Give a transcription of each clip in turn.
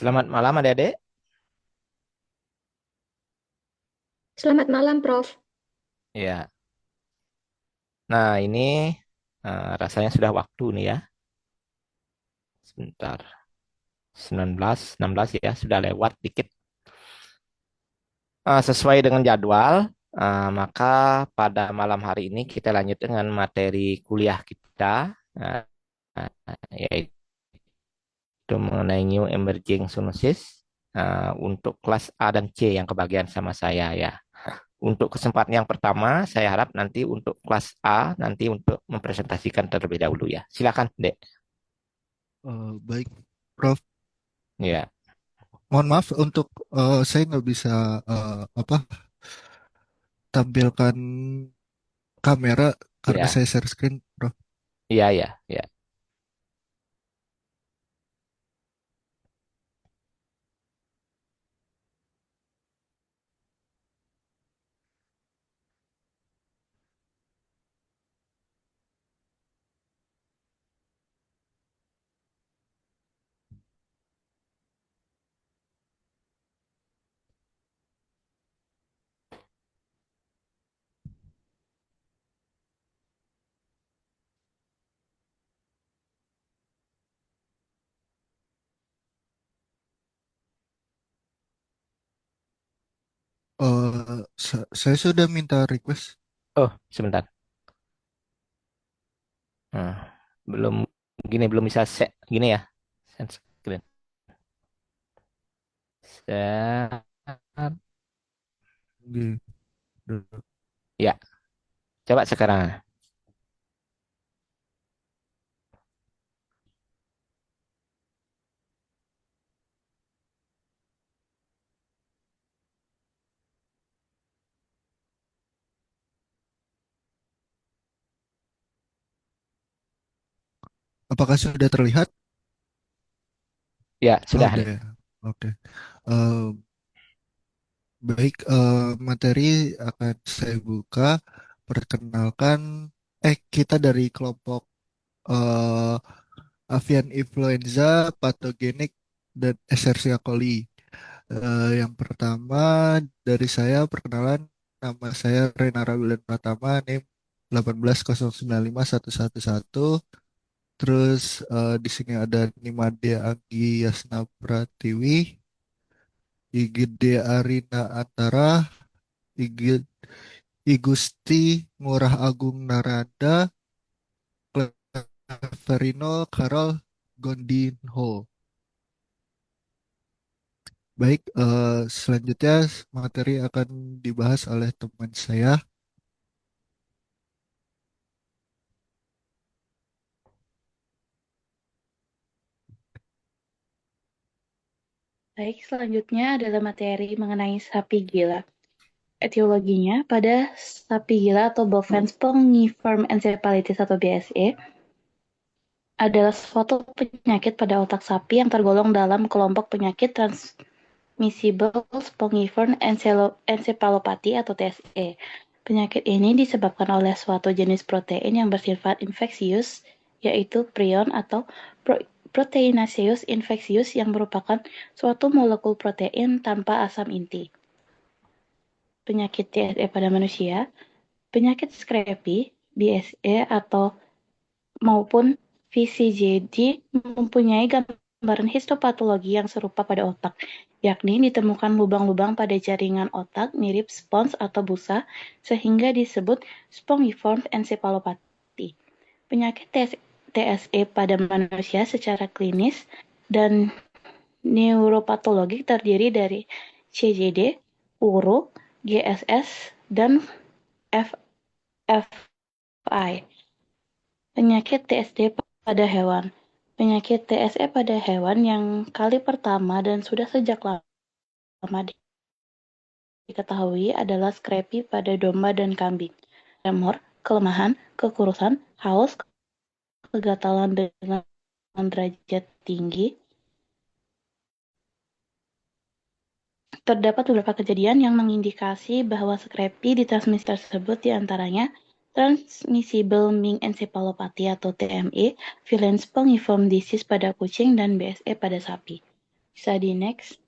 Selamat malam adik-adik. Selamat malam, Prof. Ya, nah ini rasanya sudah waktu nih ya. Sebentar, 19, 16 ya, sudah lewat dikit. Sesuai dengan jadwal, maka pada malam hari ini kita lanjut dengan materi kuliah kita, uh, yaitu mengenai New Emerging Zoonosis untuk kelas A dan C yang kebagian sama saya ya. Untuk kesempatan yang pertama, saya harap nanti untuk kelas A nanti untuk mempresentasikan terlebih dahulu ya. Silakan, Dek. Baik, Prof. Ya, Mohon maaf untuk saya nggak bisa apa tampilkan kamera karena ya, saya share screen, Prof. ya. Saya sudah minta request. Oh, sebentar. Nah, belum gini belum bisa set gini ya. Set screen. Set. Gitu. Ya, coba sekarang. Apakah sudah terlihat? Ya, Oh, sudah, udah Dek. ya. Oke. Eh, Baik, materi akan saya buka. Perkenalkan, kita dari kelompok eh, avian influenza, patogenik, dan Escherichia coli. Yang pertama dari saya perkenalan, nama saya Renara Wilan Pratama, NIM 180951111. Terus di sini ada Nimadea Anggi Yasna Pratiwi, Igede Arina Antara, Igusti Ngurah Agung Narada, Cleverino Carol Gondinho. Baik, selanjutnya materi akan dibahas oleh teman saya. Baik, selanjutnya adalah materi mengenai sapi gila. Etiologinya, pada sapi gila atau Bovine Spongiform Encephalitis atau BSE adalah suatu penyakit pada otak sapi yang tergolong dalam kelompok penyakit transmissible spongiform encephalopathy atau TSE. Penyakit ini disebabkan oleh suatu jenis protein yang bersifat infeksius, yaitu prion atau proteinaceous infeksius yang merupakan suatu molekul protein tanpa asam inti. Penyakit TSE pada manusia, penyakit Scrapie, BSE atau maupun VCJD mempunyai gambaran histopatologi yang serupa pada otak, yakni ditemukan lubang-lubang pada jaringan otak mirip spons atau busa sehingga disebut spongiform encephalopathy. Penyakit TSE pada manusia secara klinis dan neuropatologi terdiri dari CJD, URU, GSS, dan FFI. Penyakit TSD pada hewan. Penyakit TSE pada hewan yang kali pertama dan sudah sejak lama diketahui adalah scrapie pada domba dan kambing. Tremor, kelemahan, kekurusan, haus, kegatalan dengan derajat tinggi. Terdapat beberapa kejadian yang mengindikasi bahwa scrapie di transmisi tersebut diantaranya Transmissible Ming Encephalopathy atau TME, Feline Spongiform Disease pada kucing, dan BSE pada sapi. Bisa di next.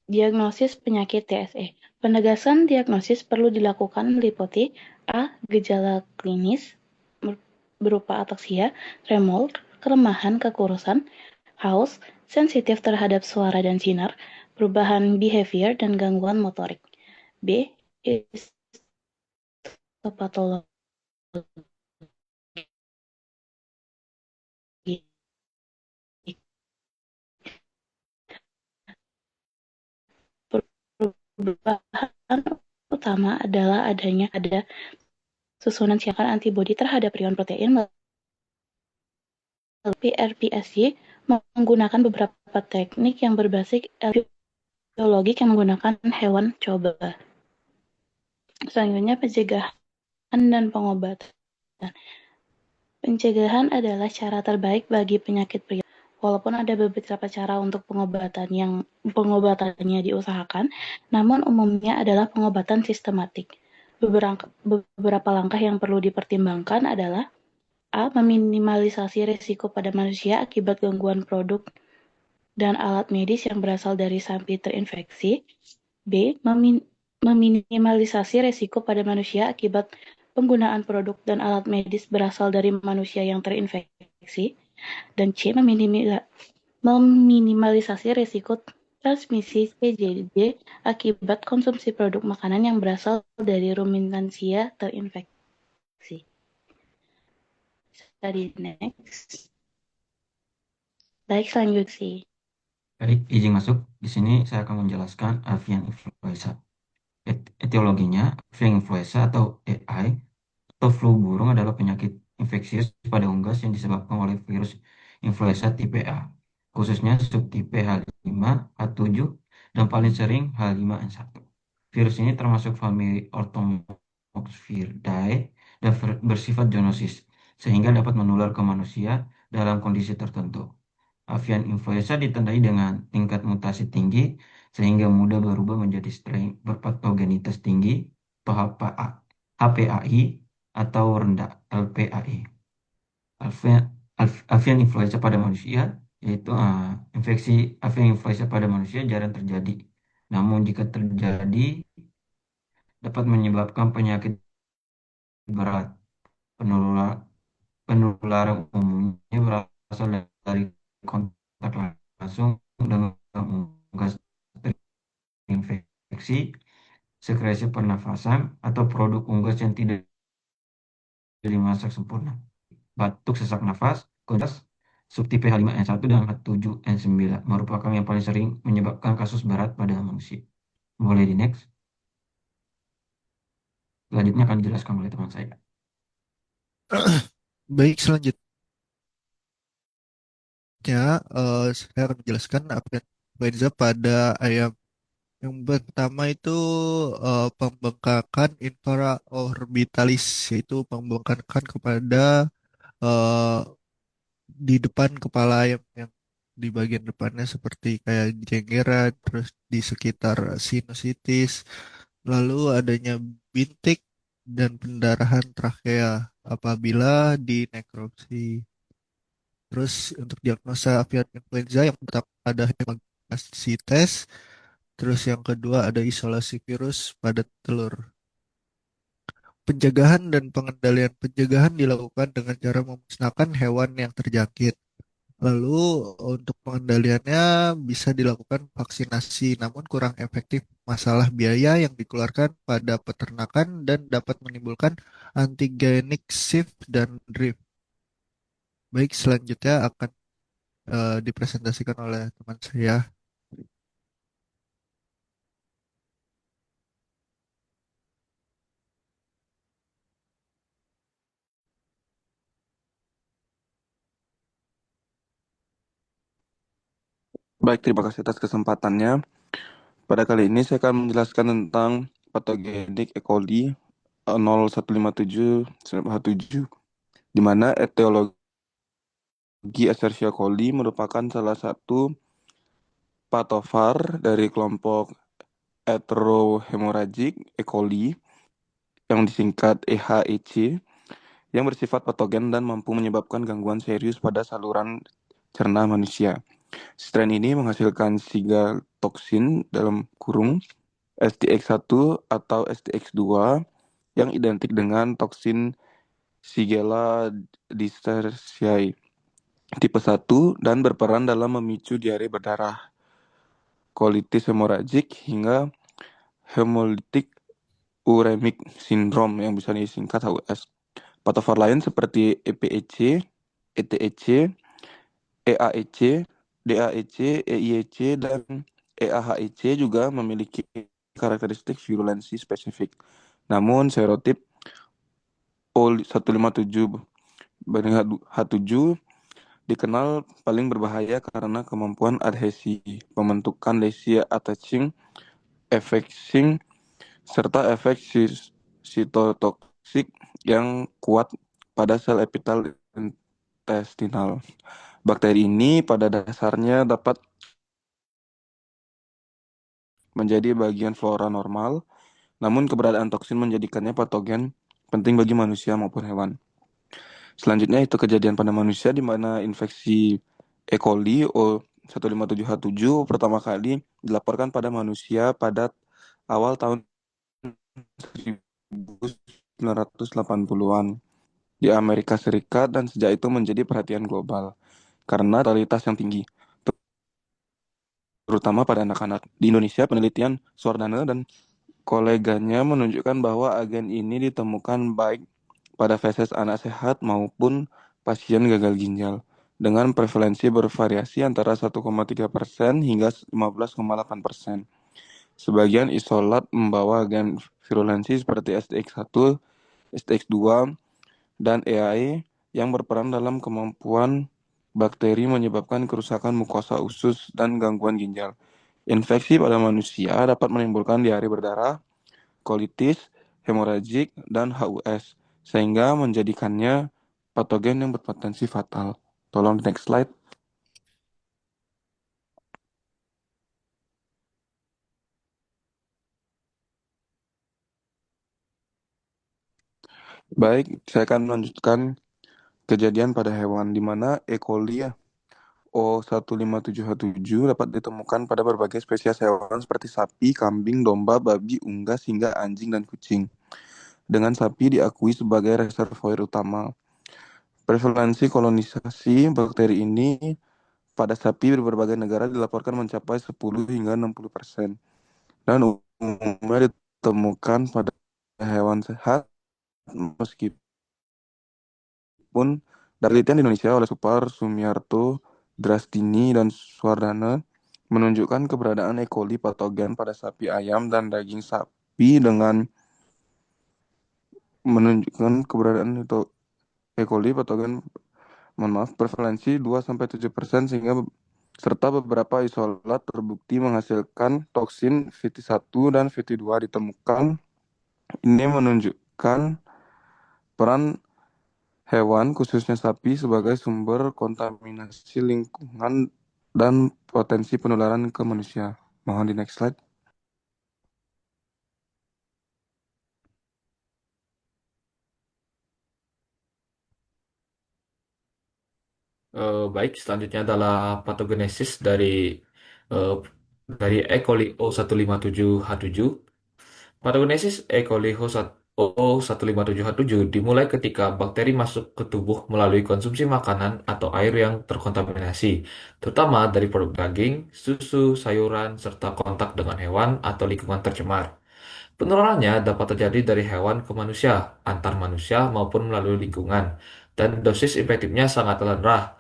Diagnosis penyakit TSE. Penegasan diagnosis perlu dilakukan meliputi A. Gejala klinis berupa ataksia, tremor, kelemahan, kekurusan, haus, sensitif terhadap suara dan sinar, perubahan behavior dan gangguan motorik. B. Histopatologi perubahan utama adalah ada susunan siakan antibodi terhadap prion protein melalui PRPSY menggunakan beberapa teknik yang berbasis biologik yang menggunakan hewan coba. Selanjutnya pencegahan dan pengobatan. Pencegahan adalah cara terbaik bagi penyakit prion. Walaupun ada beberapa cara untuk pengobatannya diusahakan, namun umumnya adalah pengobatan sistematik. Beberapa langkah yang perlu dipertimbangkan adalah A. Meminimalisasi risiko pada manusia akibat gangguan produk dan alat medis yang berasal dari sapi terinfeksi. B. Meminimalisasi risiko pada manusia akibat penggunaan produk dan alat medis berasal dari manusia yang terinfeksi. Dan C. Meminimalisasi risiko transmisi PJJ akibat konsumsi produk makanan yang berasal dari ruminansia terinfeksi. Study next. Baik, selanjutnya. Baik, izin masuk. Di sini saya akan menjelaskan avian influenza. Etiologinya, avian influenza atau AI atau flu burung adalah penyakit infeksius pada unggas yang disebabkan oleh virus influenza tipe A, khususnya subtipe H5, H7, dan paling sering H5N1. Virus ini termasuk famili Orthopoxviridae dan bersifat zoonosis, sehingga dapat menular ke manusia dalam kondisi tertentu. Avian influenza ditandai dengan tingkat mutasi tinggi sehingga mudah berubah menjadi strain berpatogenitas tinggi atau HPAI atau rendah LPAI. Avian influenza pada manusia yaitu infeksi avian influenza pada manusia jarang terjadi. Namun jika terjadi dapat menyebabkan penyakit berat. Penularan umumnya berasal dari kontak langsung dengan unggas terinfeksi, sekresi pernafasan, atau produk unggas yang tidak dimasak sempurna. Batuk sesak nafas, kodas, subtipe H5N1 dan H7N9 merupakan yang paling sering menyebabkan kasus berat pada manusia. Boleh di next. Selanjutnya akan dijelaskan oleh teman saya. Baik, selanjutnya saya akan menjelaskan avian influenza pada ayam. Yang pertama itu pembengkakan infraorbitalis, yaitu pembengkakan kepada eh, di depan kepala ayam yang di bagian depannya seperti kayak jenggeran, terus di sekitar sinusitis, lalu adanya bintik dan pendarahan trakea apabila dinekrosi. Terus untuk diagnosa avian influenza yang pertama ada hemagasi tes, terus yang kedua ada isolasi virus pada telur. Pencegahan dan pengendalian pencegahan dilakukan dengan cara memusnahkan hewan yang terjangkit. Lalu untuk pengendaliannya bisa dilakukan vaksinasi, namun kurang efektif masalah biaya yang dikeluarkan pada peternakan dan dapat menimbulkan antigenik shift dan drift. Baik, selanjutnya akan dipresentasikan oleh teman saya. Baik, terima kasih atas kesempatannya. Pada kali ini saya akan menjelaskan tentang patogenik E. coli 0157-97, di mana etiologi Escherichia coli merupakan salah satu patovar dari kelompok Enterohemorrhagic E. coli yang disingkat EHEC yang bersifat patogen dan mampu menyebabkan gangguan serius pada saluran cerna manusia. Strain ini menghasilkan sigaltoksin dalam kurung STX1 atau STX2 yang identik dengan toksin Shigella dispersiae tipe 1 dan berperan dalam memicu diare berdarah, kolitis hemoragik, hingga hemolytic uremic syndrome yang bisa disingkat HUS. Patofor lain seperti EPEC, ETEC, EAEC, DAEC, EIEC, dan EAHEC juga memiliki karakteristik virulensi spesifik. Namun serotip O157 banding H7 dikenal paling berbahaya karena kemampuan adhesi, pembentukan lesi attaching, effecting, serta efek sitotoksik yang kuat pada sel epitel intestinal. Bakteri ini pada dasarnya dapat menjadi bagian flora normal, namun keberadaan toksin menjadikannya patogen penting bagi manusia maupun hewan. Selanjutnya itu kejadian pada manusia di mana infeksi E. coli O157H7 pertama kali dilaporkan pada manusia pada awal tahun 1980-an di Amerika Serikat dan sejak itu menjadi perhatian global karena totalitas yang tinggi, terutama pada anak-anak. Di Indonesia, penelitian Swardana dan koleganya menunjukkan bahwa agen ini ditemukan baik pada feses anak sehat maupun pasien gagal ginjal, dengan prevalensi bervariasi antara 1,3% hingga 15,8%. Sebagian isolat membawa agen virulensi seperti STX1, STX2, dan EAE yang berperan dalam kemampuan bakteri menyebabkan kerusakan mukosa usus dan gangguan ginjal. Infeksi pada manusia dapat menimbulkan diare berdarah, kolitis, hemoragik, dan HUS, sehingga menjadikannya patogen yang berpotensi fatal. Tolong next slide. Baik, saya akan melanjutkan kejadian pada hewan, di mana E. coli O157H7 dapat ditemukan pada berbagai spesies hewan seperti sapi, kambing, domba, babi, unggas, hingga anjing dan kucing. Dengan sapi diakui sebagai reservoir utama. Prevalensi kolonisasi bakteri ini pada sapi di berbagai negara dilaporkan mencapai 10 hingga 60%. Dan umumnya ditemukan pada hewan sehat, meskipun dari penelitian di Indonesia oleh Supar, Sumiarto, Drastini, dan Swardana menunjukkan keberadaan E. coli patogen pada sapi, ayam, dan daging sapi dengan menunjukkan keberadaan itu E. coli patogen prevalensi 2-7% serta beberapa isolat terbukti menghasilkan toksin VT1 dan VT2 ditemukan. Ini menunjukkan peran hewan, khususnya sapi, sebagai sumber kontaminasi lingkungan dan potensi penularan ke manusia. Mohon di next slide. Baik, selanjutnya adalah patogenesis eh, dari E. coli O157H7. Patogenesis E. coli O157H7 dimulai ketika bakteri masuk ke tubuh melalui konsumsi makanan atau air yang terkontaminasi, terutama dari produk daging, susu, sayuran, serta kontak dengan hewan atau lingkungan tercemar. Penularannya dapat terjadi dari hewan ke manusia, antar manusia, maupun melalui lingkungan, dan dosis efektifnya sangat rendah,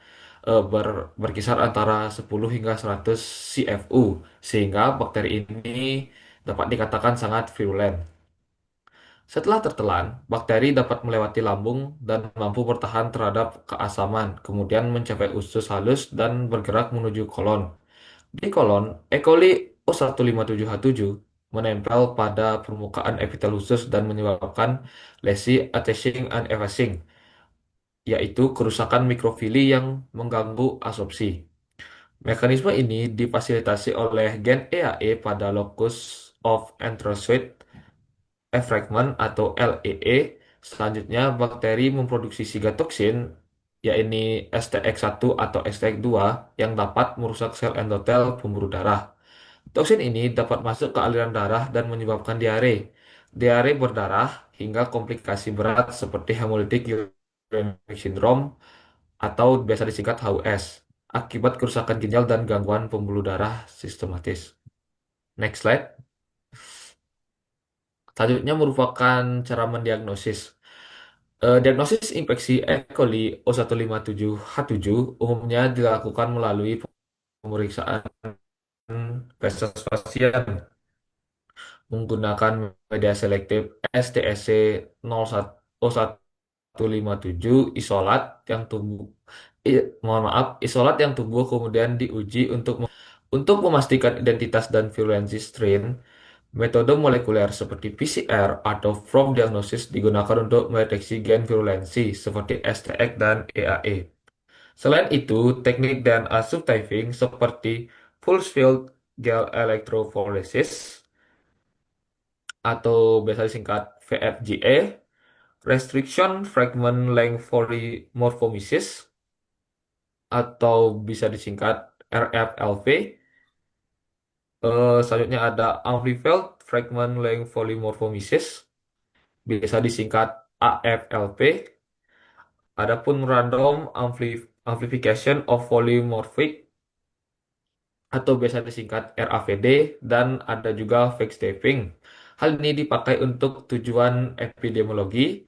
berkisar antara 10 hingga 100 CFU, sehingga bakteri ini dapat dikatakan sangat virulen. Setelah tertelan, bakteri dapat melewati lambung dan mampu bertahan terhadap keasaman, kemudian mencapai usus halus dan bergerak menuju kolon. Di kolon, E. coli O157H7 menempel pada permukaan epitel usus dan menyebabkan lesi attaching and effacing, yaitu kerusakan mikrofili yang mengganggu absorpsi. Mekanisme ini difasilitasi oleh gen EAE pada locus of enterocyte effragment atau LEE Selanjutnya, bakteri memproduksi sigatoksin, yaitu STX1 atau STX2, yang dapat merusak sel endotel pembuluh darah. Toksin ini dapat masuk ke aliran darah dan menyebabkan diare, diare berdarah, hingga komplikasi berat seperti hemolytic uremic syndrome atau biasa disingkat HUS, akibat kerusakan ginjal dan gangguan pembuluh darah sistematis. Next slide. Selanjutnya merupakan cara mendiagnosis. Diagnosis infeksi E. coli O157H7 umumnya dilakukan melalui pemeriksaan feses pasien menggunakan media selektif STSC 01 O157 isolat yang tumbuh mohon maaf, isolat yang tumbuh kemudian diuji untuk memastikan identitas dan virulensi strain. Metode molekuler seperti PCR atau from diagnosis digunakan untuk mendeteksi gen virulensi seperti STX dan EAE. Selain itu, teknik DNA subtyping seperti pulse field gel electrophoresis atau biasa disingkat VFGE, restriction fragment length polymorphomesis atau bisa disingkat RFLV. Selanjutnya ada amplified fragment length polymorphomesis, bisa disingkat AFLP. Adapun random amplification of polymorphic atau biasa disingkat RAVD, dan ada juga fake stapling. Hal ini dipakai untuk tujuan epidemiologi,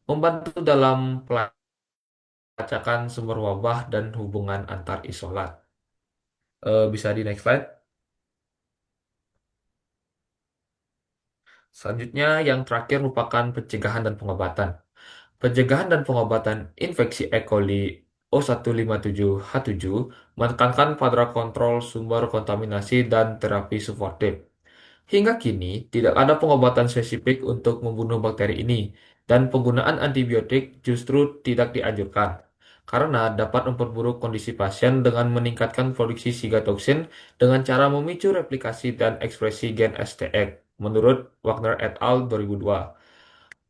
membantu dalam pelacakan sumber wabah dan hubungan antar isolat. Bisa di next slide. Selanjutnya yang terakhir merupakan pencegahan dan pengobatan. Pencegahan dan pengobatan infeksi E. coli O157H7 menekankan pada kontrol sumber kontaminasi dan terapi suportif. Hingga kini, tidak ada pengobatan spesifik untuk membunuh bakteri ini, dan penggunaan antibiotik justru tidak dianjurkan, karena dapat memperburuk kondisi pasien dengan meningkatkan produksi sigatoksin dengan cara memicu replikasi dan ekspresi gen STX, menurut Wagner et al. 2002.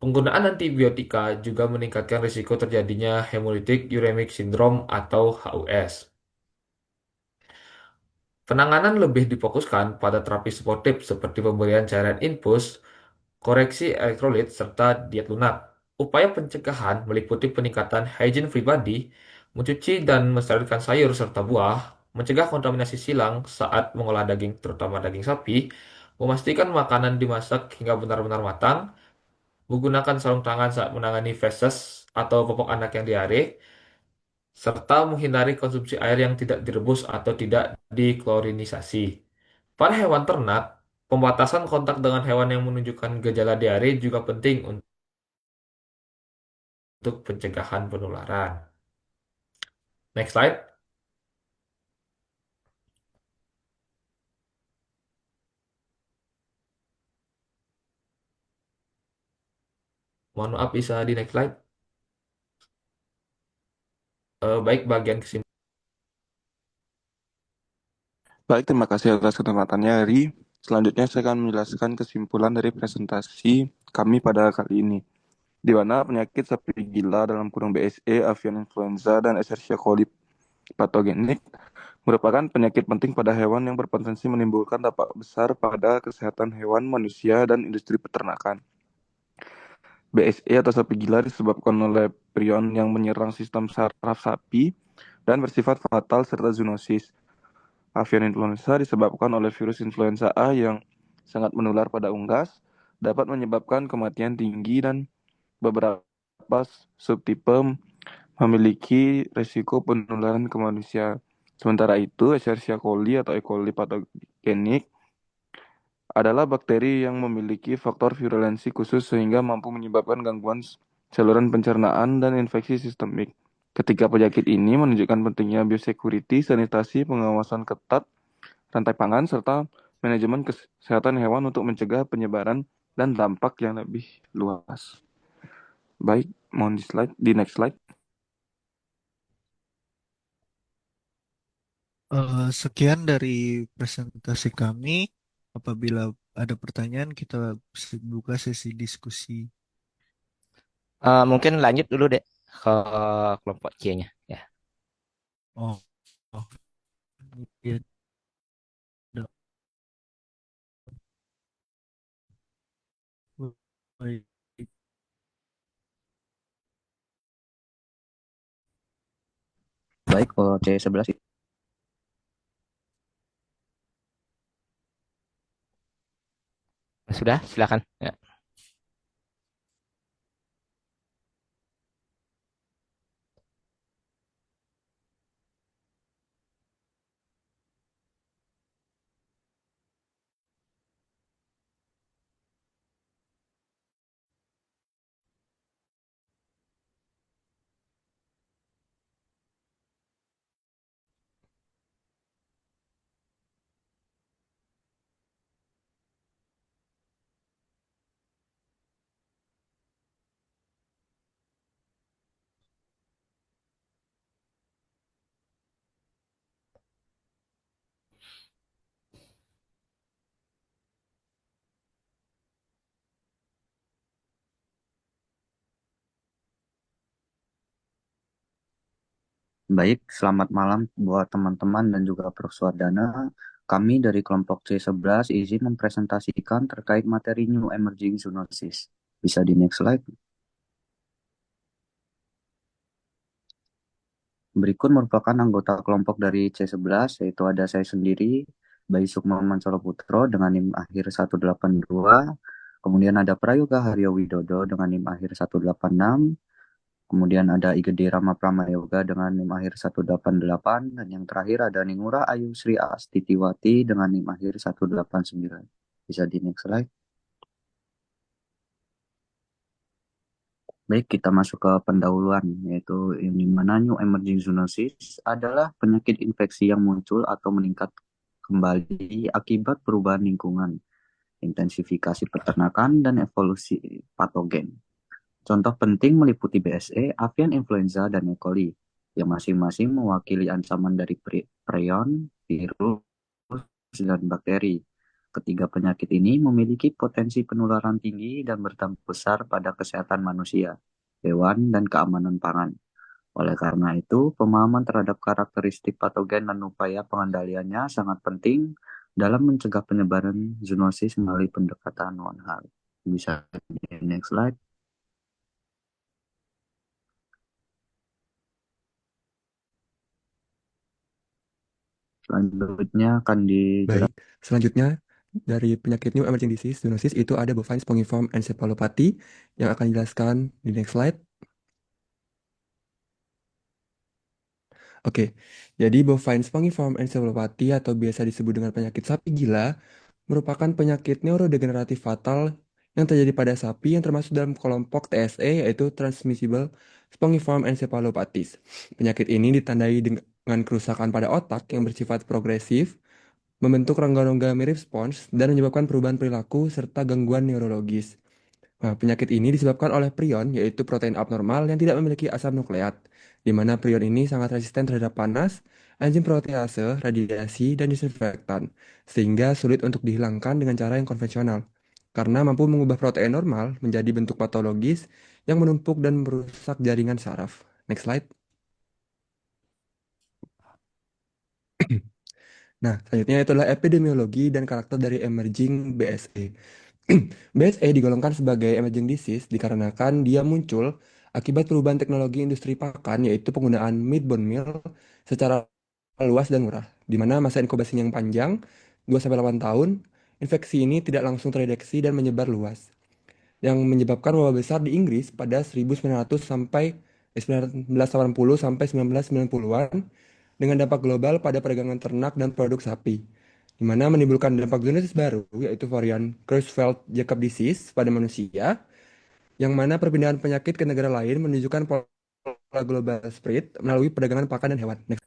Penggunaan antibiotika juga meningkatkan risiko terjadinya hemolytic uremic syndrome atau HUS. Penanganan lebih difokuskan pada terapi suportif seperti pemberian cairan infus, koreksi elektrolit, serta diet lunak. Upaya pencegahan meliputi peningkatan hygiene pribadi, mencuci dan mensterilkan sayur serta buah, mencegah kontaminasi silang saat mengolah daging, terutama daging sapi, memastikan makanan dimasak hingga benar-benar matang, menggunakan sarung tangan saat menangani feses atau popok anak yang diare, serta menghindari konsumsi air yang tidak direbus atau tidak diklorinisasi. Pada hewan ternak, pembatasan kontak dengan hewan yang menunjukkan gejala diare juga penting untuk pencegahan penularan. Next slide. Mohon maaf, bisa di next slide. Baik, bagian kesimpulan. Baik, terima kasih atas kesempatannya, Ari. Selanjutnya saya akan menjelaskan kesimpulan dari presentasi kami pada kali ini, di mana penyakit sapi gila dalam kurung BSE, avian influenza, dan Escherichia coli patogenik merupakan penyakit penting pada hewan yang berpotensi menimbulkan dampak besar pada kesehatan hewan, manusia, dan industri peternakan. BSE atau sapi gila disebabkan oleh prion yang menyerang sistem saraf sapi dan bersifat fatal serta zoonosis. Avian influenza disebabkan oleh virus influenza A yang sangat menular pada unggas, dapat menyebabkan kematian tinggi, dan beberapa subtipe memiliki risiko penularan ke manusia. Sementara itu, Escherichia coli atau E. coli patogenik adalah bakteri yang memiliki faktor virulensi khusus sehingga mampu menyebabkan gangguan saluran pencernaan dan infeksi sistemik. Ketiga penyakit ini menunjukkan pentingnya biosecurity, sanitasi, pengawasan ketat, rantai pangan, serta manajemen kesehatan hewan untuk mencegah penyebaran dan dampak yang lebih luas. Baik, mohon di next slide. Sekian dari presentasi kami. Apabila ada pertanyaan, kita buka sesi diskusi. Mungkin lanjut dulu deh ke kelompok C-nya. Ya, Oh, oh, iya, dok. Baik. Baik, kalau C11 sudah, silakan. Ya. baik, selamat malam buat teman-teman dan juga Prof. Swardana. Kami dari kelompok C11 izin mempresentasikan terkait materi New Emerging Zoonosis. Bisa di next slide. Berikut merupakan anggota kelompok dari C11, yaitu ada saya sendiri, Bayi Sukmaman Soloputro dengan NIM akhir 182, kemudian ada Prayoga Haryo Widodo dengan NIM akhir 186, kemudian ada Igede Rama Pramayoga dengan NIM akhir 188, dan yang terakhir ada Ningura Ayu Sri Astitiwati dengan NIM akhir 189. Bisa di next slide. Baik, kita masuk ke pendahuluan, yaitu yang dimana New Emerging Zoonosis adalah penyakit infeksi yang muncul atau meningkat kembali akibat perubahan lingkungan, intensifikasi peternakan, dan evolusi patogen. Contoh penting meliputi BSE, avian influenza, dan E. coli, yang masing-masing mewakili ancaman dari prion, virus, dan bakteri. Ketiga penyakit ini memiliki potensi penularan tinggi dan berdampak besar pada kesehatan manusia, hewan, dan keamanan pangan. Oleh karena itu, pemahaman terhadap karakteristik patogen dan upaya pengendaliannya sangat penting dalam mencegah penyebaran zoonosis melalui pendekatan One Health. Bisa di next slide. Selanjutnya akan Baik, dijelaskan. selanjutnya dari penyakit New Emerging Disease, zoonosis, itu ada bovine spongiform encephalopathy yang akan dijelaskan di next slide. Oke, jadi bovine spongiform encephalopathy atau biasa disebut dengan penyakit sapi gila merupakan penyakit neurodegeneratif fatal yang terjadi pada sapi yang termasuk dalam kelompok TSE yaitu Transmissible Spongiform Encephalopathies. Penyakit ini ditandai dengan kerusakan pada otak yang bersifat progresif, membentuk rongga-rongga mirip spons, dan menyebabkan perubahan perilaku serta gangguan neurologis. Nah, penyakit ini disebabkan oleh prion, yaitu protein abnormal yang tidak memiliki asam nukleat, di mana prion ini sangat resisten terhadap panas, enzim protease, radiasi, dan disinfektan, sehingga sulit untuk dihilangkan dengan cara yang konvensional, karena mampu mengubah protein normal menjadi bentuk patologis yang menumpuk dan merusak jaringan saraf. Next slide. Nah, selanjutnya itu adalah epidemiologi dan karakter dari emerging BSE. BSE digolongkan sebagai emerging disease dikarenakan dia muncul akibat perubahan teknologi industri pakan, yaitu penggunaan meat bone meal secara luas dan murah, di mana masa inkubasinya yang panjang, 2 sampai 8 tahun, infeksi ini tidak langsung terdeteksi dan menyebar luas, yang menyebabkan wabah besar di Inggris pada 1900 sampai 1980 sampai 1990-an dengan dampak global pada perdagangan ternak dan produk sapi, di mana menimbulkan dampak zoonosis baru, yaitu varian Creutzfeldt-Jakob disease pada manusia, yang mana perpindahan penyakit ke negara lain menunjukkan pola global spread melalui perdagangan pakan dan hewan. Next.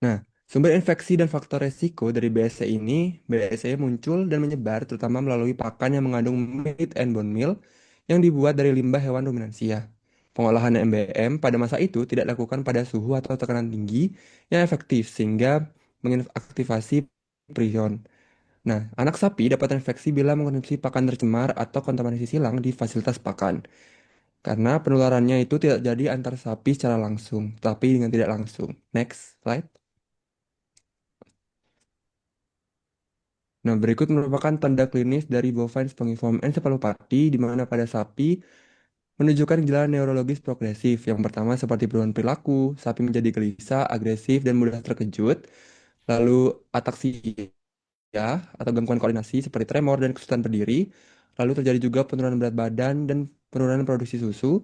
Nah, sumber infeksi dan faktor resiko dari BSE ini, BSE muncul dan menyebar terutama melalui pakan yang mengandung meat and bone meal yang dibuat dari limbah hewan ruminansia. Pengolahan MBM pada masa itu tidak dilakukan pada suhu atau tekanan tinggi yang efektif sehingga mengaktifasi prion. Nah, anak sapi dapat terinfeksi bila mengkonsumsi pakan tercemar atau kontaminasi silang di fasilitas pakan. Karena penularannya itu tidak jadi antar sapi secara langsung, tapi dengan tidak langsung. Next slide. Nah, berikut merupakan tanda klinis dari bovine spongiform encephalopathy, di mana pada sapi menunjukkan gejala neurologis progresif. Yang pertama seperti perubahan perilaku, sapi menjadi gelisah, agresif, dan mudah terkejut. Lalu ataksia atau gangguan koordinasi seperti tremor dan kesulitan berdiri. Lalu terjadi juga penurunan berat badan dan penurunan produksi susu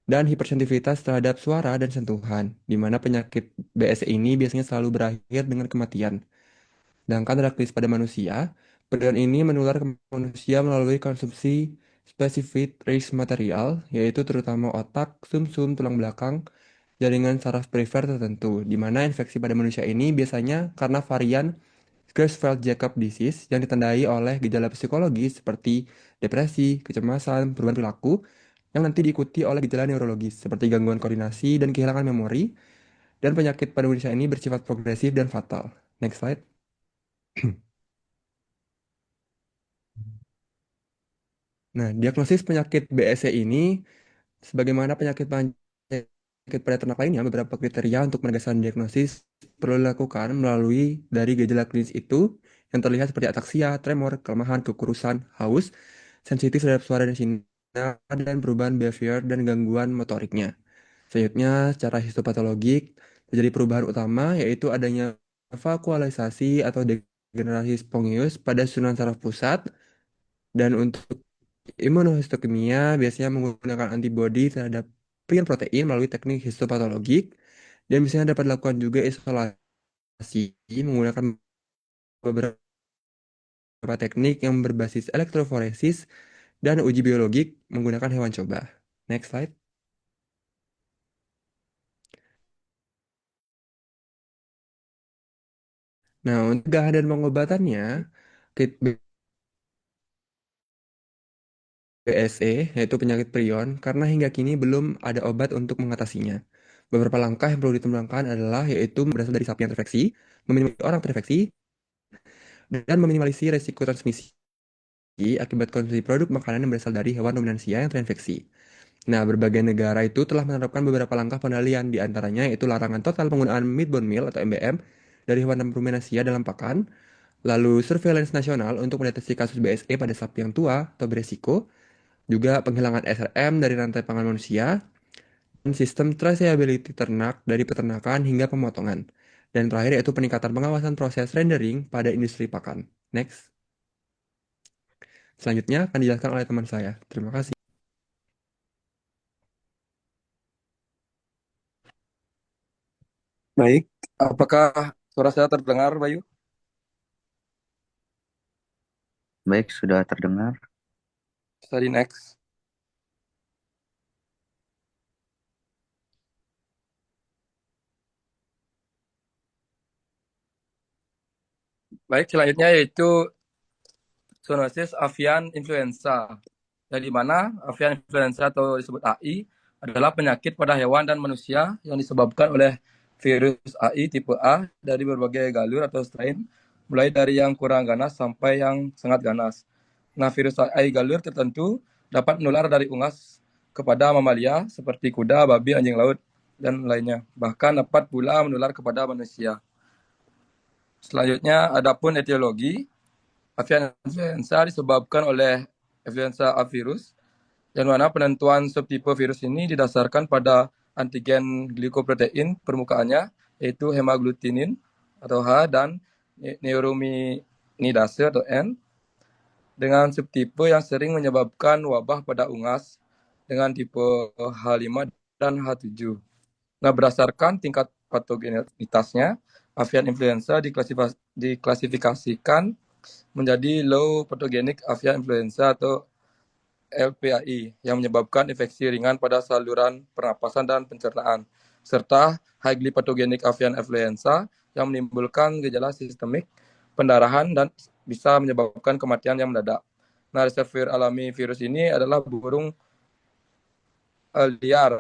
dan hipersensitivitas terhadap suara dan sentuhan, di mana penyakit BSE ini biasanya selalu berakhir dengan kematian. Sedangkan drastis pada manusia, penyakit ini menular ke manusia melalui konsumsi spesifik risk material, yaitu terutama otak, sumsum, tulang belakang, jaringan saraf perifer tertentu, di mana infeksi pada manusia ini biasanya karena varian Creutzfeldt-Jakob disease yang ditandai oleh gejala psikologis seperti depresi, kecemasan, perubahan perilaku, yang nanti diikuti oleh gejala neurologis seperti gangguan koordinasi dan kehilangan memori, dan penyakit pada manusia ini bersifat progresif dan fatal. Next slide. Nah, diagnosis penyakit BSE ini, sebagaimana penyakit pada ternak lainnya, beberapa kriteria untuk penegasan diagnosis perlu dilakukan melalui dari gejala klinis itu yang terlihat seperti ataksia, tremor, kelemahan, kekurusan, haus, sensitif terhadap suara dan sinar, dan perubahan behavior dan gangguan motoriknya. Selanjutnya, secara histopatologik, terjadi perubahan utama yaitu adanya vakuolisasi atau degenerasi spongius pada susunan saraf pusat, dan untuk imunohistokimia biasanya menggunakan antibodi terhadap prion protein melalui teknik histopatologik, dan biasanya dapat dilakukan juga isolasi menggunakan beberapa teknik yang berbasis elektroforesis dan uji biologik menggunakan hewan coba. Next slide. Nah, untuk pencegahan dan pengobatannya, kit BSE, yaitu penyakit prion, karena hingga kini belum ada obat untuk mengatasinya. Beberapa langkah yang perlu ditempuhkan adalah yaitu berasal dari sapi yang terinfeksi, meminimalisir orang terinfeksi, dan meminimalisir resiko transmisi akibat konsumsi produk makanan yang berasal dari hewan ruminansia yang terinfeksi. Nah, berbagai negara itu telah menerapkan beberapa langkah pengendalian, di antaranya yaitu larangan total penggunaan meat bone meal atau MBM dari hewan ruminansia dalam pakan, lalu surveillance nasional untuk mendeteksi kasus BSE pada sapi yang tua atau beresiko, juga penghilangan SRM dari rantai pangan manusia, dan sistem traceability ternak dari peternakan hingga pemotongan. Dan terakhir yaitu peningkatan pengawasan proses rendering pada industri pakan. Next. Selanjutnya akan dijelaskan oleh teman saya. Terima kasih. Baik, apakah suara saya terdengar, Bayu? Baik, sudah terdengar. Study next. Baik, selanjutnya yaitu zoonosis avian influenza. Yang di mana avian influenza atau disebut AI adalah penyakit pada hewan dan manusia yang disebabkan oleh virus AI tipe A dari berbagai galur atau strain, mulai dari yang kurang ganas sampai yang sangat ganas. Nah, virus AI galur tertentu dapat menular dari unggas kepada mamalia seperti kuda, babi, anjing laut, dan lainnya. Bahkan dapat pula menular kepada manusia. Selanjutnya, adapun etiologi, avian influenza disebabkan oleh influenza A virus, yang mana penentuan subtipe virus ini didasarkan pada antigen glikoprotein permukaannya, yaitu hemaglutinin atau H dan neuraminidase atau N, dengan subtipe yang sering menyebabkan wabah pada unggas dengan tipe H5 dan H7. Nah, berdasarkan tingkat patogenitasnya, avian influenza diklasifikasikan menjadi low pathogenic avian influenza atau LPAI yang menyebabkan infeksi ringan pada saluran pernapasan dan pencernaan, serta highly pathogenic avian influenza yang menimbulkan gejala sistemik, pendarahan, dan bisa menyebabkan kematian yang mendadak. Nah, reservoir alami virus ini adalah burung liar,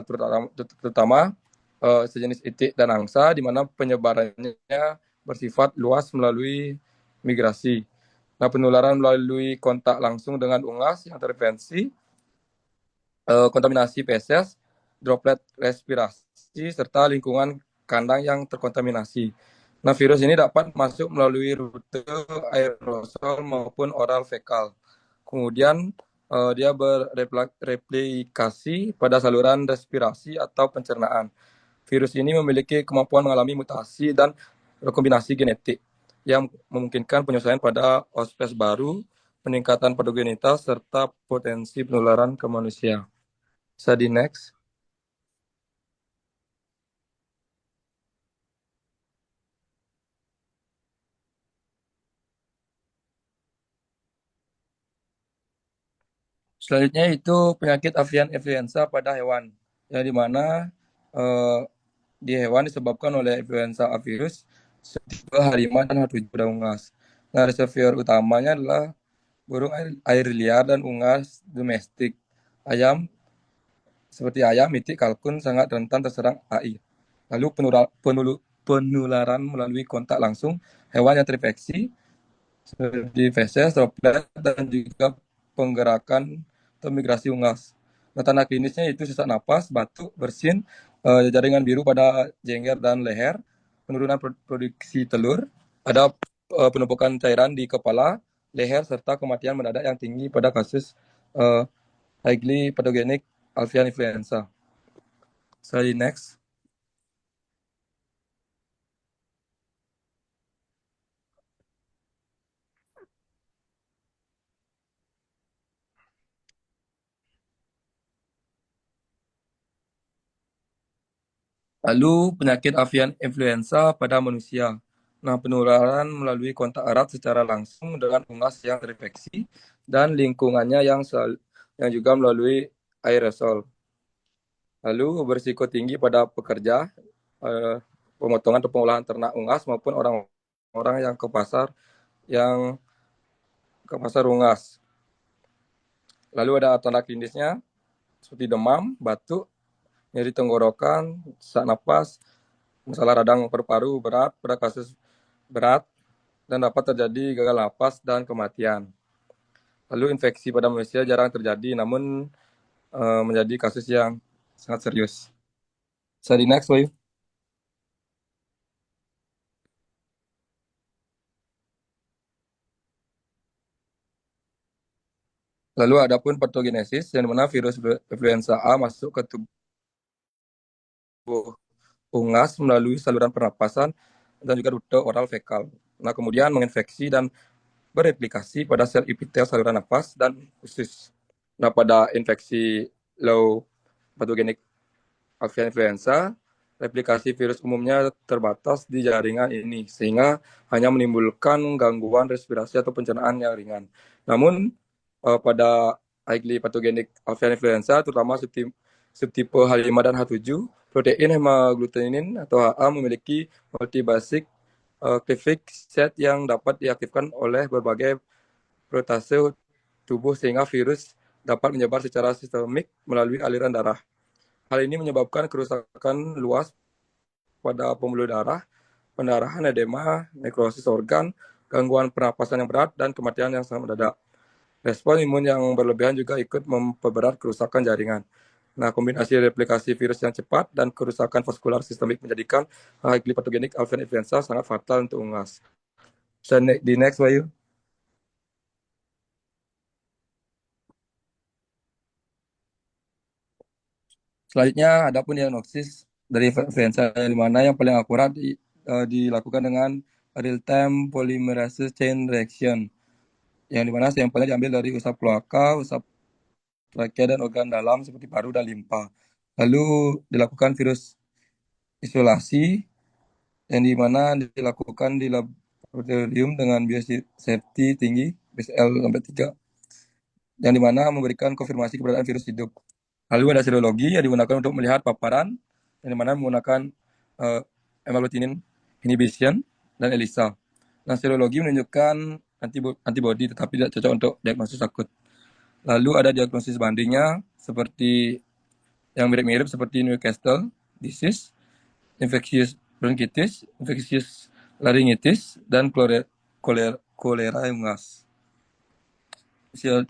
terutama sejenis itik dan angsa, di mana penyebarannya bersifat luas melalui migrasi. Nah, penularan melalui kontak langsung dengan unggas yang terinfeksi, kontaminasi feses, droplet respirasi, serta lingkungan kandang yang terkontaminasi. Nah, virus ini dapat masuk melalui rute aerosol maupun oral fekal. Kemudian dia bereplikasi pada saluran respirasi atau pencernaan. Virus ini memiliki kemampuan mengalami mutasi dan rekombinasi genetik yang memungkinkan penyesuaian pada ospes baru, peningkatan patogenitas, serta potensi penularan ke manusia. Study next. Selanjutnya itu penyakit avian influenza pada hewan, yang dimana di hewan disebabkan oleh influenza avirus setipe H5 dan H7 pada unggas. Nah, reservoir utamanya adalah burung air liar dan unggas domestik. Ayam seperti ayam, itik, kalkun sangat rentan terserang AI. Lalu penularan melalui kontak langsung hewan yang terinfeksi seperti feses, droplet, dan juga penggerakan atau migrasi unggas. Nah, tanda klinisnya itu sesak napas, batuk, bersin, jaringan biru pada jengger dan leher, penurunan produksi telur, ada penumpukan cairan di kepala, leher, serta kematian mendadak yang tinggi pada kasus highly pathogenic avian influenza. Slide next. Lalu penyakit avian influenza pada manusia. Nah, penularan melalui kontak erat secara langsung dengan unggas yang terinfeksi dan lingkungannya yang juga melalui aerosol. Lalu berisiko tinggi pada pekerja, pemotongan atau pengolahan ternak unggas maupun orang-orang yang ke pasar unggas. Lalu ada tanda klinisnya seperti demam, batuk, nyeri tenggorokan, sesak napas, masalah radang paru-paru berat pada kasus berat, dan dapat terjadi gagal napas dan kematian. Lalu infeksi pada manusia jarang terjadi, namun menjadi kasus yang sangat serius. Study next, Wahyu. Lalu ada pun patogenesis, yang dimana virus influenza A masuk ke tubuh unggas melalui saluran pernapasan dan juga rute oral fekal. Nah, kemudian menginfeksi dan bereplikasi pada sel epitel saluran napas dan usus. Nah, pada infeksi low pathogenic avian influenza, replikasi virus umumnya terbatas di jaringan ini, sehingga hanya menimbulkan gangguan respirasi atau pencernaan yang ringan. Namun, pada highly pathogenic avian influenza, terutama subtipe H5 dan H7, protein hemagglutinin atau HA memiliki multibasic cleavage set yang dapat diaktifkan oleh berbagai protase tubuh sehingga virus dapat menyebar secara sistemik melalui aliran darah. Hal ini menyebabkan kerusakan luas pada pembuluh darah, pendarahan, edema, nekrosis organ, gangguan pernapasan yang berat, dan kematian yang sangat mendadak. Respon imun yang berlebihan juga ikut memperberat kerusakan jaringan. Nah, kombinasi replikasi virus yang cepat dan kerusakan vaskular sistemik menjadikan highly pathogenic avian influenza sangat fatal untuk unggas. Di next, Wahyu. Selanjutnya, ada pun diagnosis dari influenza, di mana yang paling akurat dilakukan dengan real-time polymerase chain reaction, yang dimana sampelnya diambil dari usap kloaka, usap trakea, dan organ dalam seperti paru dan limpa. Lalu dilakukan virus isolasi, yang dimana dilakukan di laboratorium dengan biosafety tinggi, BSL-3, yang dimana memberikan konfirmasi keberadaan virus hidup. Lalu ada serologi yang digunakan untuk melihat paparan, yang dimana menggunakan hemagglutinin inhibition dan ELISA. Nah, serologi menunjukkan antibodi tetapi tidak cocok untuk diagnosis akut. Lalu ada diagnosis bandingnya seperti yang mirip-mirip seperti Newcastle disease, infectious bronchitis, infectious laryngitis, dan kolera unggas.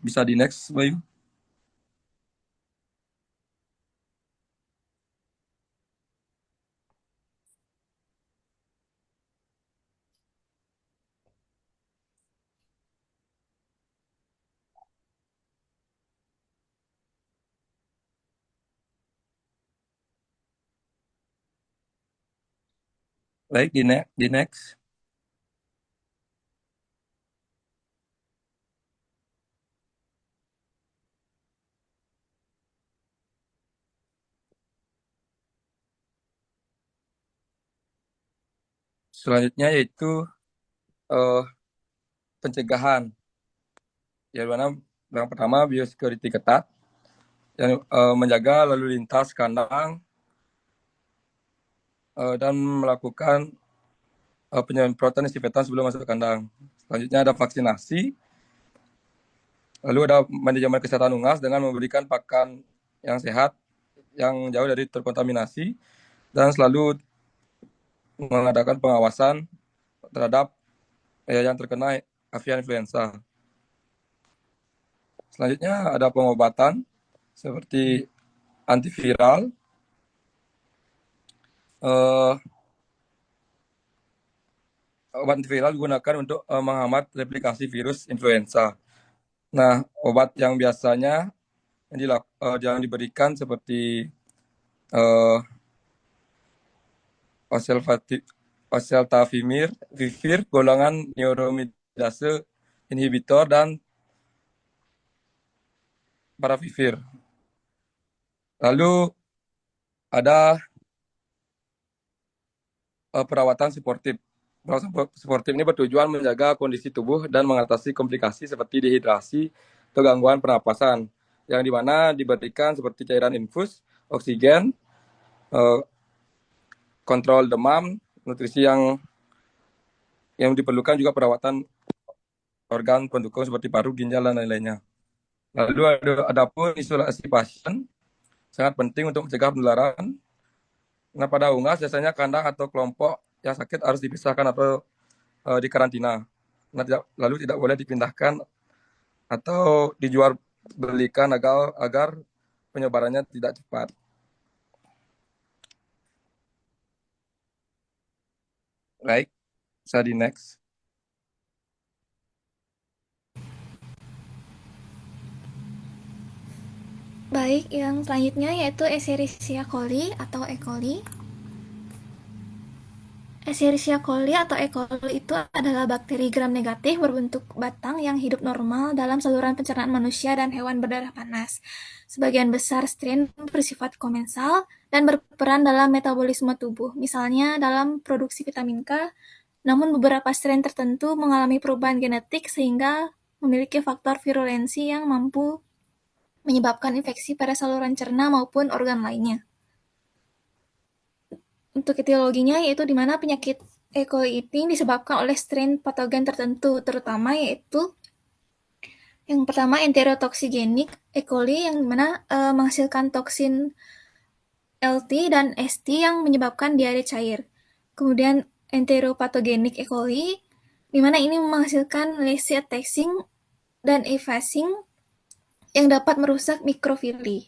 Bisa di next, Bayu. Baik, di next. Selanjutnya yaitu eh, pencegahan. Yang mana yang pertama biosecurity ketat yang menjaga lalu lintas kandang dan melakukan penyemprotan disinfektan sebelum masuk ke kandang. Selanjutnya ada vaksinasi. Lalu ada manajemen kesehatan unggas dengan memberikan pakan yang sehat, yang jauh dari terkontaminasi, dan selalu mengadakan pengawasan terhadap yang terkena avian influenza. Selanjutnya ada pengobatan seperti antiviral, obat antiviral digunakan untuk menghambat replikasi virus influenza. Nah, obat yang biasanya yang diberikan seperti uh, oseltavimir, vivir, golongan neuromidase inhibitor, dan paravivir. Lalu ada perawatan suportif. Perawatan suportif ini bertujuan menjaga kondisi tubuh dan mengatasi komplikasi seperti dehidrasi atau gangguan pernapasan, yang dimana diberikan seperti cairan infus, oksigen, kontrol demam, nutrisi yang diperlukan juga perawatan organ pendukung seperti paru, ginjal, dan lain-lainnya. Lalu ada pun isolasi pasien sangat penting untuk mencegah penularan. Nah, pada unggas biasanya kandang atau kelompok yang sakit harus dipisahkan atau dikarantina. Nah, lalu tidak boleh dipindahkan atau dijual belikan agar penyebarannya tidak cepat. Baik, saya di next. Baik, yang selanjutnya yaitu Escherichia coli atau E. coli. Escherichia coli atau E. coli itu adalah bakteri gram negatif berbentuk batang yang hidup normal dalam saluran pencernaan manusia dan hewan berdarah panas. Sebagian besar strain bersifat komensal dan berperan dalam metabolisme tubuh, misalnya dalam produksi vitamin K, namun beberapa strain tertentu mengalami perubahan genetik sehingga memiliki faktor virulensi yang mampu menyebabkan infeksi pada saluran cerna maupun organ lainnya. Untuk etiologinya yaitu di mana penyakit E. coli ini disebabkan oleh strain patogen tertentu, terutama yaitu yang pertama enterotoksigenik E. coli yang dimana menghasilkan toksin LT dan ST yang menyebabkan diare cair. Kemudian enteropatogenik E. coli di mana ini menghasilkan lazy attaching dan effacing yang dapat merusak mikrofili.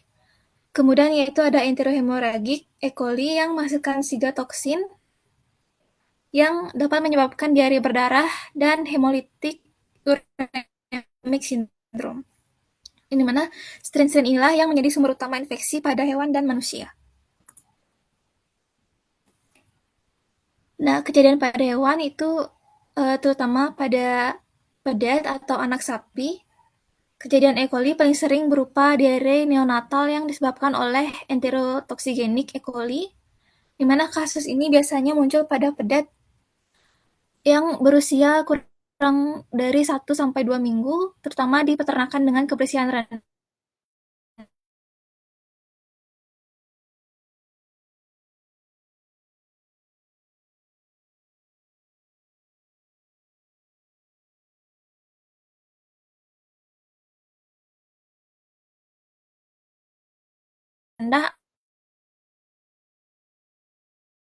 Kemudian yaitu ada enterohemorrhagic E. coli yang menghasilkan sigatoksin yang dapat menyebabkan diare berdarah dan hemolytic uremic syndrome. Ini mana strain-strain inilah yang menjadi sumber utama infeksi pada hewan dan manusia. Nah, kejadian pada hewan itu terutama pada pedet atau anak sapi. Kejadian E. coli paling sering berupa diare neonatal yang disebabkan oleh enterotoksigenik E. coli, di mana kasus ini biasanya muncul pada pedet yang berusia kurang dari 1-2 minggu, terutama di peternakan dengan kebersihan rendah.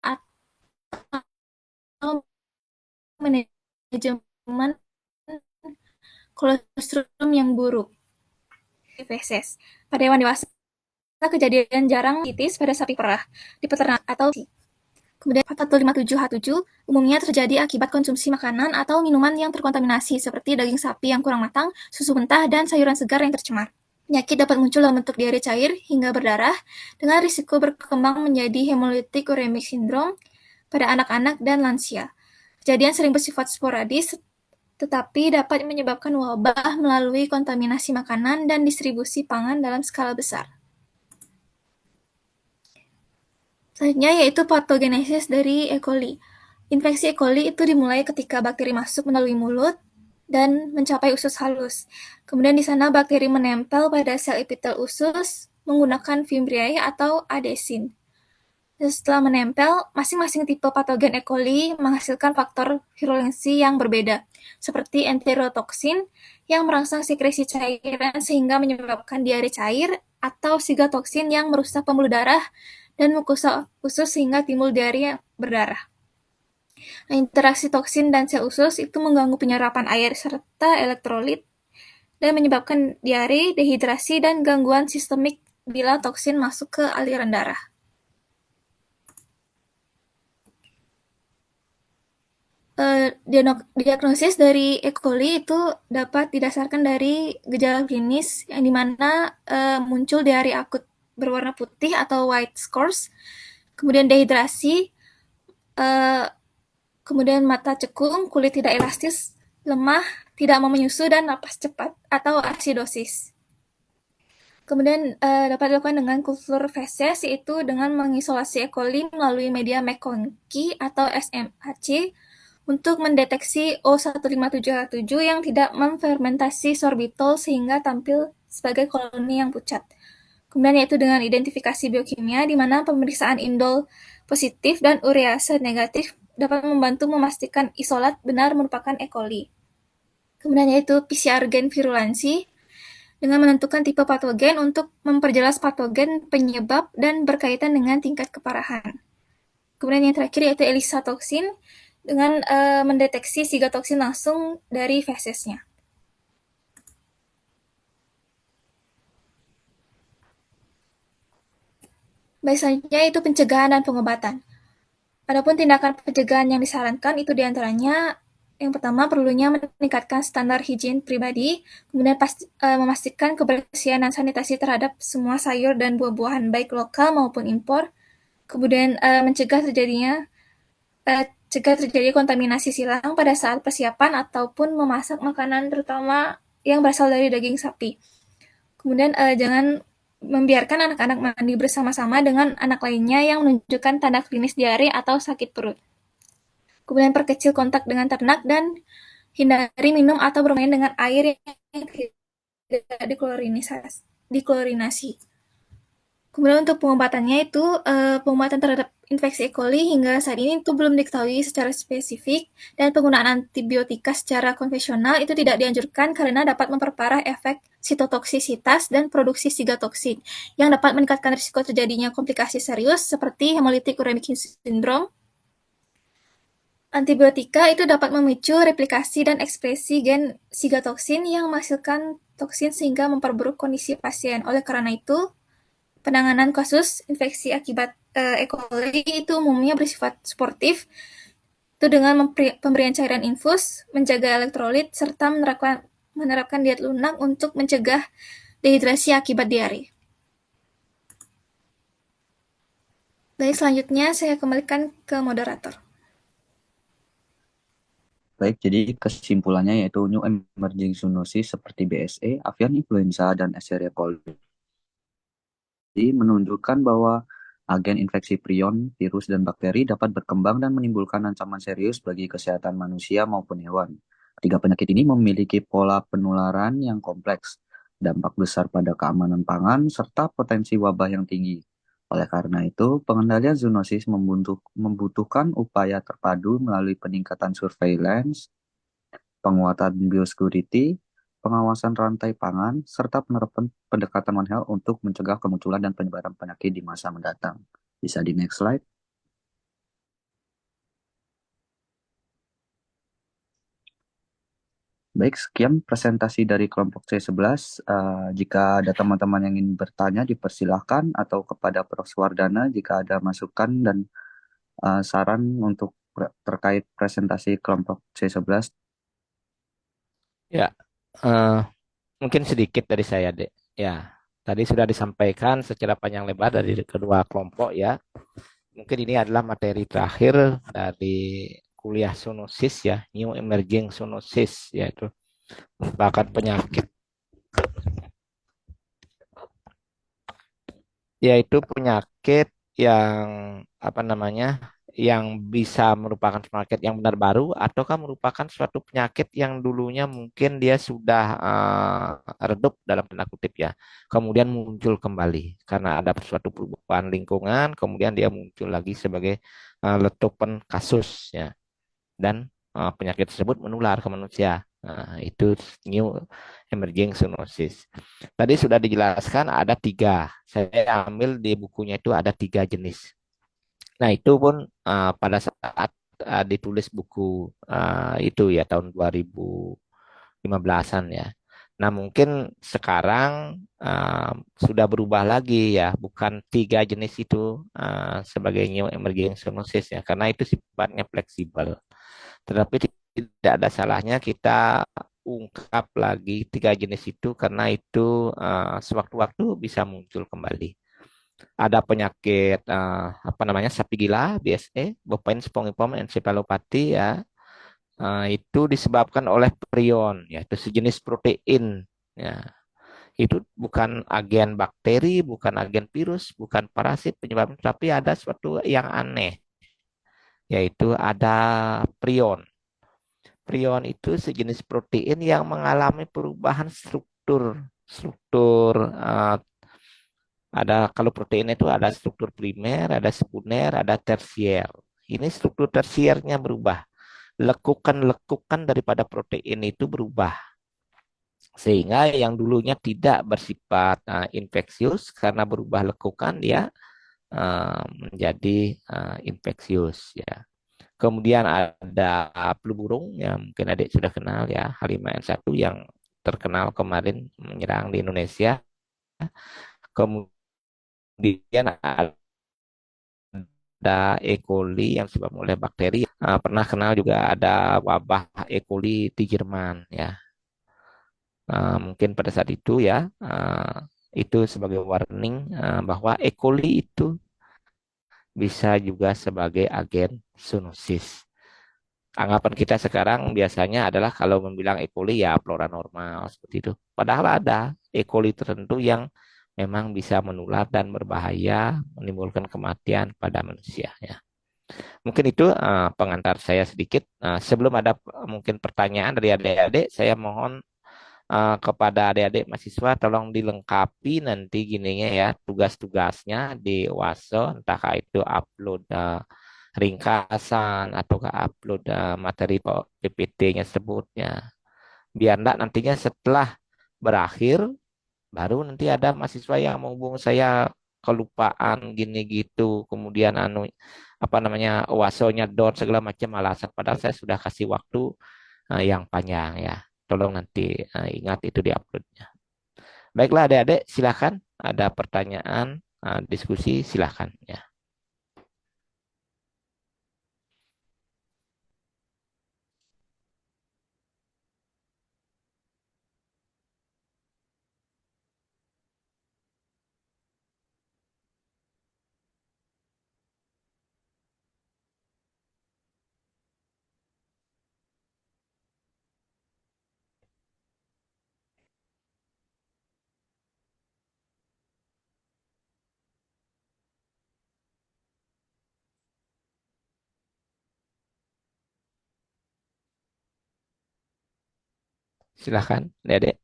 Atau manajemen kolostrum yang buruk di feses. Pada hewan dewasa, kejadian jarang titis pada sapi perah di peternak atau kemudian 4157H7 umumnya terjadi akibat konsumsi makanan atau minuman yang terkontaminasi seperti daging sapi yang kurang matang, susu mentah, dan sayuran segar yang tercemar. Penyakit dapat muncul dalam bentuk diare cair hingga berdarah dengan risiko berkembang menjadi hemolytic uremic syndrome pada anak-anak dan lansia. Kejadian sering bersifat sporadis tetapi dapat menyebabkan wabah melalui kontaminasi makanan dan distribusi pangan dalam skala besar. Selanjutnya yaitu patogenesis dari E. coli. Infeksi E. coli itu dimulai ketika bakteri masuk melalui mulut dan mencapai usus halus. Kemudian di sana bakteri menempel pada sel epitel usus menggunakan fimbriae atau adesin. Dan setelah menempel, masing-masing tipe patogen E. coli menghasilkan faktor virulensi yang berbeda, seperti enterotoksin yang merangsang sekresi cairan sehingga menyebabkan diare cair, atau sigatoksin yang merusak pembuluh darah dan mukosa usus sehingga timbul diare yang berdarah. Nah, interaksi toksin dan sel usus itu mengganggu penyerapan air serta elektrolit dan menyebabkan diare, dehidrasi, dan gangguan sistemik bila toksin masuk ke aliran darah. Diagnosis dari E. coli itu dapat didasarkan dari gejala klinis yang dimana muncul diare akut berwarna putih atau white scores, kemudian dehidrasi, kemudian mata cekung, kulit tidak elastis, lemah, tidak mau menyusu, dan napas cepat atau asidosis. Kemudian dapat dilakukan dengan kultur feses, yaitu dengan mengisolasi E. coli melalui media McConkey atau SMHC untuk mendeteksi O157H7 yang tidak memfermentasi sorbitol sehingga tampil sebagai koloni yang pucat. Kemudian yaitu dengan identifikasi biokimia, di mana pemeriksaan indol positif dan urease negatif dapat membantu memastikan isolat benar merupakan E. coli. Kemudian yaitu PCR gen virulensi, dengan menentukan tipe patogen untuk memperjelas patogen penyebab dan berkaitan dengan tingkat keparahan. Kemudian yang terakhir yaitu ELISA toksin, dengan mendeteksi sigatoksin langsung dari fesesnya. Baik, selanjutnya itu pencegahan dan pengobatan. Adapun tindakan pencegahan yang disarankan itu diantaranya yang pertama perlunya meningkatkan standar higien pribadi, kemudian memastikan kebersihan dan sanitasi terhadap semua sayur dan buah-buahan baik lokal maupun impor, kemudian cegah terjadi kontaminasi silang pada saat persiapan ataupun memasak makanan terutama yang berasal dari daging sapi. Kemudian jangan membiarkan anak-anak mandi bersama-sama dengan anak lainnya yang menunjukkan tanda klinis diare atau sakit perut. Kemudian perkecil kontak dengan ternak dan hindari minum atau bermain dengan air yang tidak diklorinasi. Kemudian untuk pengobatannya itu pengobatan terhadap infeksi E. coli hingga saat ini itu belum diketahui secara spesifik dan penggunaan antibiotika secara konvensional itu tidak dianjurkan karena dapat memperparah efek sitotoksisitas dan produksi sigatoksin yang dapat meningkatkan risiko terjadinya komplikasi serius seperti hemolytic uremic syndrome. Antibiotika itu dapat memicu replikasi dan ekspresi gen sigatoksin yang menghasilkan toksin sehingga memperburuk kondisi pasien. Oleh karena itu, penanganan kasus infeksi akibat E. coli itu umumnya bersifat suportif, itu dengan pemberian cairan infus, menjaga elektrolit, serta menerapkan diet lunak untuk mencegah dehidrasi akibat diare. Baik, selanjutnya saya kembalikan ke moderator. Baik, jadi kesimpulannya yaitu new emerging zoonosis seperti BSE, avian influenza, dan Escherichia coli menunjukkan bahwa agen infeksi prion, virus, dan bakteri dapat berkembang dan menimbulkan ancaman serius bagi kesehatan manusia maupun hewan. Ketiga penyakit ini memiliki pola penularan yang kompleks, dampak besar pada keamanan pangan, serta potensi wabah yang tinggi. Oleh karena itu, pengendalian zoonosis membutuhkan upaya terpadu melalui peningkatan surveillance, penguatan biosecurity, pengawasan rantai pangan, serta penerapan pendekatan One Health untuk mencegah kemunculan dan penyebaran penyakit di masa mendatang. Bisa di next slide. Baik, sekian presentasi dari kelompok C11. Jika ada teman-teman yang ingin bertanya, dipersilahkan, atau kepada Prof. Wardana jika ada masukan dan saran untuk terkait presentasi kelompok C11. Ya, eh, mungkin sedikit dari saya, Dek. Ya, tadi sudah disampaikan secara panjang lebar dari kedua kelompok ya. Mungkin ini adalah materi terakhir dari kuliah zoonosis ya, New Emerging Zoonosis, yaitu merupakan penyakit, yaitu penyakit yang apa namanya, yang bisa merupakan penyakit yang benar baru ataukah merupakan suatu penyakit yang dulunya mungkin dia sudah redup dalam tanda kutip ya, kemudian muncul kembali karena ada suatu perubahan lingkungan, kemudian dia muncul lagi sebagai letupan kasus ya, dan penyakit tersebut menular ke manusia. Nah, itu new emerging zoonosis. Tadi sudah dijelaskan ada tiga. Saya ambil di bukunya itu ada tiga jenis. Nah, itu pun pada saat ditulis buku itu ya tahun 2015-an ya. Nah, mungkin sekarang sudah berubah lagi ya, bukan tiga jenis itu sebagai new emerging zoonosis ya, karena itu sifatnya fleksibel. Tetapi tidak ada salahnya kita ungkap lagi tiga jenis itu karena itu sewaktu-waktu bisa muncul kembali. Ada penyakit apa namanya sapi gila BSE, bovine spongiform encephalopathy ya. Itu disebabkan oleh prion, yaitu sejenis protein. Ya, itu bukan agen bakteri, bukan agen virus, bukan parasit penyebabnya, tapi ada suatu yang aneh, yaitu ada prion. Prion itu sejenis protein yang mengalami perubahan struktur. Struktur ada kalau protein itu ada struktur primer, ada sekunder, ada tersier. Ini struktur tersiernya berubah. Lekukan-lekukan daripada protein itu berubah. Sehingga yang dulunya tidak bersifat infeksius karena berubah lekukan dia menjadi infeksius ya. Kemudian ada flu burung yang mungkin adik sudah kenal ya, H5N1 yang terkenal kemarin menyerang di Indonesia. Kemudian ada E. coli yang disebabkan oleh bakteri. Pernah kenal juga ada wabah E. coli di Jerman ya. Mungkin pada saat itu ya, itu sebagai warning bahwa E. coli itu bisa juga sebagai agen zoonosis. Anggapan kita sekarang biasanya adalah kalau membilang E. coli ya flora normal seperti itu. Padahal ada E. coli tertentu yang memang bisa menular dan berbahaya, menimbulkan kematian pada manusia ya. Mungkin itu pengantar saya sedikit. Sebelum ada mungkin pertanyaan dari adik-adik, saya mohon kepada adik-adik mahasiswa tolong dilengkapi nanti gininya ya, tugas-tugasnya di WASO, entah itu upload ringkasan atau upload materi PPT-nya sebutnya. Biar enggak nantinya setelah berakhir baru nanti ada mahasiswa yang menghubung saya kelupaan gini gitu, kemudian apa namanya wasonya down segala macam alasan padahal saya sudah kasih waktu yang panjang ya. Tolong nanti ingat itu di uploadnya. Baiklah adik-adik, silakan ada pertanyaan, diskusi silakan ya. Silakan adik-adik.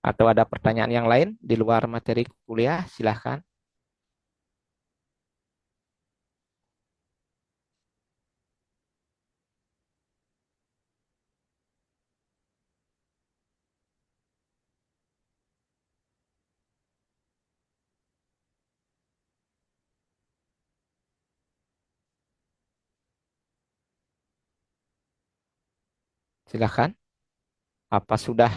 Atau ada pertanyaan yang lain di luar materi kuliah, silakan. Silakan. Apa sudah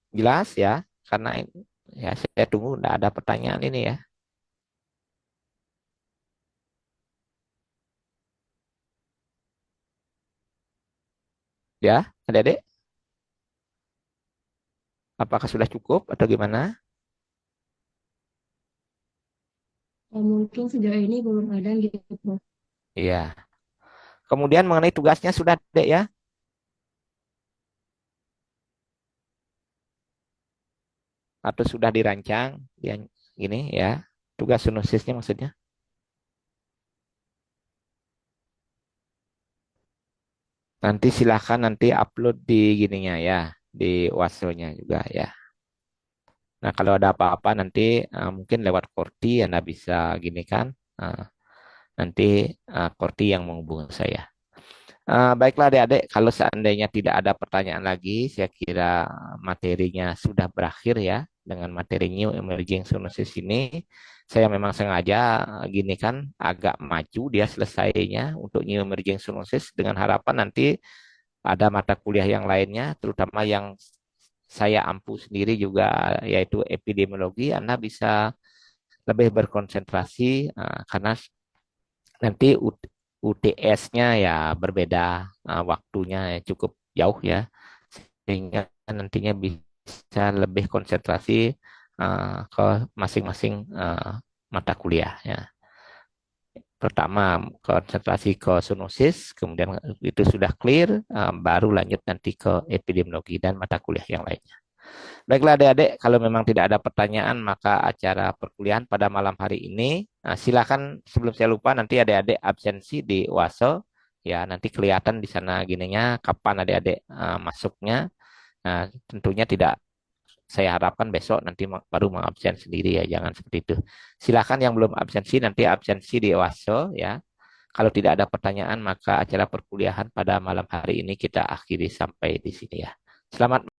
jelas ya? Karena ya saya tunggu tidak ada pertanyaan ini ya. Ya, adik-adik, apakah sudah cukup atau gimana? Mungkin sejauh ini belum ada gitu. Iya. Kemudian mengenai tugasnya sudah Dek ya? Atau sudah dirancang yang ini ya? Tugas sinopsisnya maksudnya? Nanti silahkan nanti upload di gininya ya, di Wasonya juga ya. Nah, kalau ada apa-apa nanti mungkin lewat Korti Anda bisa gini kan. Nah, nanti Korti yang menghubungi saya. Baiklah adik-adik, kalau seandainya tidak ada pertanyaan lagi, saya kira materinya sudah berakhir ya dengan materi New Emerging Zoonosis ini. Saya memang sengaja gini kan agak maju dia selesainya untuk New Emerging Zoonosis dengan harapan nanti ada mata kuliah yang lainnya, terutama yang saya ampu sendiri juga yaitu epidemiologi, Anda bisa lebih berkonsentrasi karena nanti UTS-nya ya berbeda, waktunya ya cukup jauh ya, sehingga nantinya bisa lebih konsentrasi ke masing-masing mata kuliah ya. Pertama konsentrasi ke zoonosis, kemudian itu sudah clear, baru lanjut nanti ke epidemiologi dan mata kuliah yang lainnya. Baiklah adik-adik, kalau memang tidak ada pertanyaan, maka acara perkuliahan pada malam hari ini, silakan sebelum saya lupa nanti adik-adik absensi di UASO, ya nanti kelihatan di sana gininya kapan adik-adik masuknya. Nah, tentunya tidak saya harapkan besok nanti baru mengabsen sendiri ya, jangan seperti itu. Silakan yang belum absensi nanti absensi di UASO ya. Kalau tidak ada pertanyaan, maka acara perkuliahan pada malam hari ini kita akhiri sampai di sini ya. Selamat